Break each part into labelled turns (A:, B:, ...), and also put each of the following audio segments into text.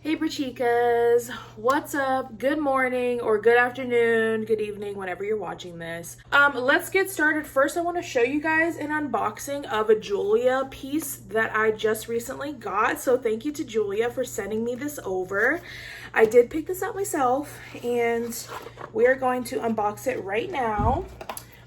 A: Hey Brachicas, what's up? Good morning or good afternoon, good evening, whenever you're watching this. Let's get started. First, I want to show you guys an unboxing of a Jeulia piece that I just recently got. So thank you to Jeulia for sending me this over. I did pick this up myself and we are going to unbox it right now.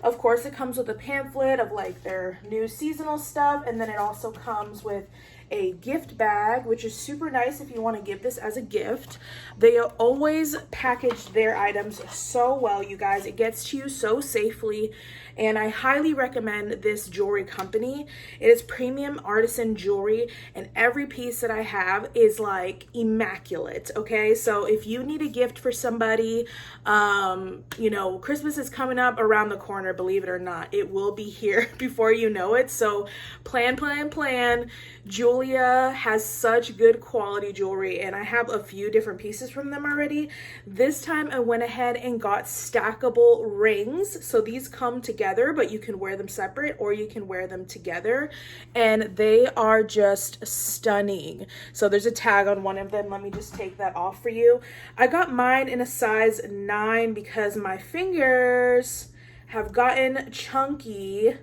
A: Of course, it comes with a pamphlet of like their new seasonal stuff, and then it also comes with a gift bag, which is super nice if you want to give this as a gift. They always package their items so well, you guys. It gets to you so safely, and I highly recommend this jewelry company. It is premium artisan jewelry, and every piece that I have is like immaculate, okay? So if you need a gift for somebody, you know, Christmas is coming up around the corner, believe it or not. It will be here before you know it. So plan. Jeulia has such good quality jewelry, and I have a few different pieces from them already. This time I went ahead and got stackable rings. So these come together, but you can wear them separate or you can wear them together, and they are just stunning. So there's a tag on one of them. Let me just take that off for you. I got mine in a size 9 because my fingers have gotten chunky.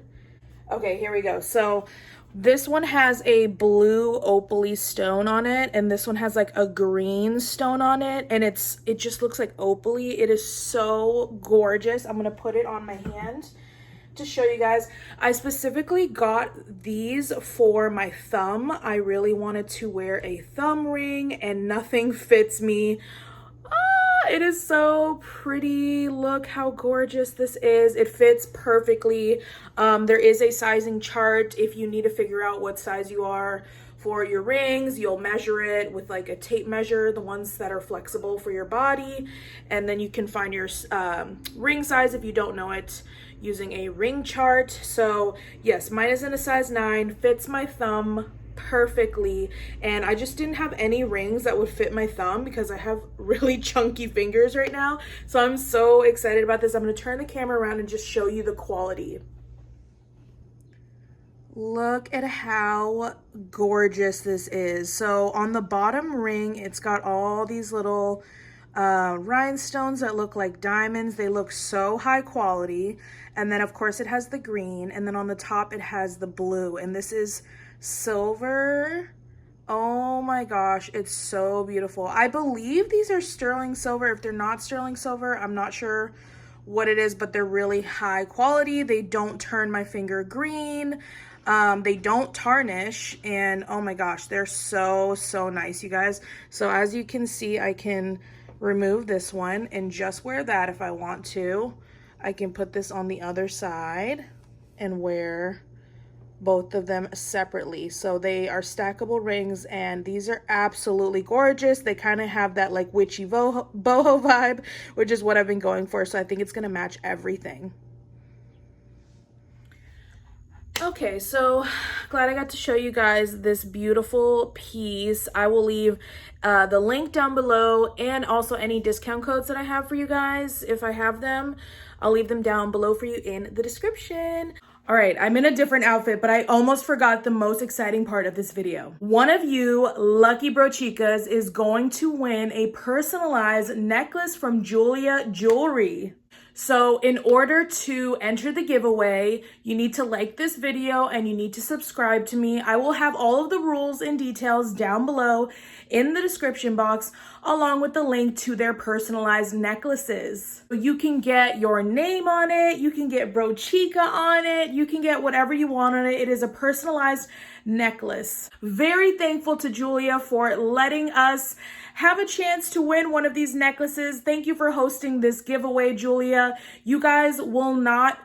A: Okay, here we go. So this one has a blue opaly stone on it, and this one has like a green stone on it, and it just looks like opaly. It is so gorgeous. I'm gonna put it on my hand to show you guys. I specifically got these for my thumb. I really wanted to wear a thumb ring, and nothing fits me. It is so pretty. Look how gorgeous this is. It fits perfectly. There is a sizing chart if you need to figure out what size you are for your rings. You'll measure it with like a tape measure, the ones that are flexible for your body, and then you can find your ring size if you don't know it using a ring chart. So yes, mine is in a size 9, fits my thumb perfectly, and I just didn't have any rings that would fit my thumb because I have really chunky fingers right now. So I'm so excited about this. I'm going to turn the camera around and just show you the quality. Look at how gorgeous this is. So on the bottom ring, it's got all these little rhinestones that look like diamonds. They look so high quality. And then of course it has the green, and then on the top it has the blue, and this is silver. Oh my gosh, it's so beautiful. I believe these are sterling silver. If they're not sterling silver, I'm not sure what it is, but they're really high quality. They don't turn my finger green. They don't tarnish, and oh my gosh, they're so nice, you guys. So as you can see, I can remove this one and just wear that if I want to. I can put this on the other side and wear both of them separately. So they are stackable rings, and these are absolutely gorgeous. They kind of have that like witchy boho vibe, which is what I've been going for. So I think it's gonna match everything. Okay, so glad I got to show you guys this beautiful piece. I will leave the link down below, and also any discount codes that I have for you guys. If I have them, I'll leave them down below for you in the description. All right, I'm in a different outfit, but I almost forgot the most exciting part of this video. One of you lucky brochicas is going to win a personalized necklace from Jeulia Jewelry. So in order to enter the giveaway, you need to like this video and you need to subscribe to me. I will have all of the rules and details down below in the description box, along with the link to their personalized necklaces. You can get your name on it, you can get brochica on it, you can get whatever you want on it. It is a personalized necklace. Very thankful to Jeulia for letting us have a chance to win one of these necklaces. Thank you for hosting this giveaway, Jeulia. You guys will not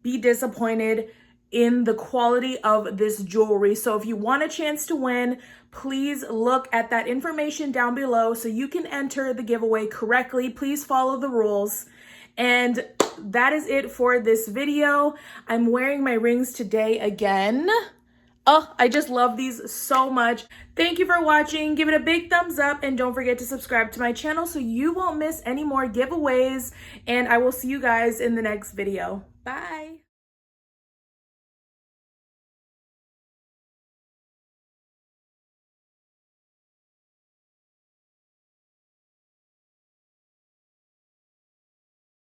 A: be disappointed in the quality of this jewelry. So if you want a chance to win, please look at that information down below so you can enter the giveaway correctly. Please follow the rules. And that is it for this video. I'm wearing my rings today again. Oh, I just love these so much. Thank you for watching. Give it a big thumbs up, and don't forget to subscribe to my channel so you won't miss any more giveaways. And I will see you guys in the next video. Bye.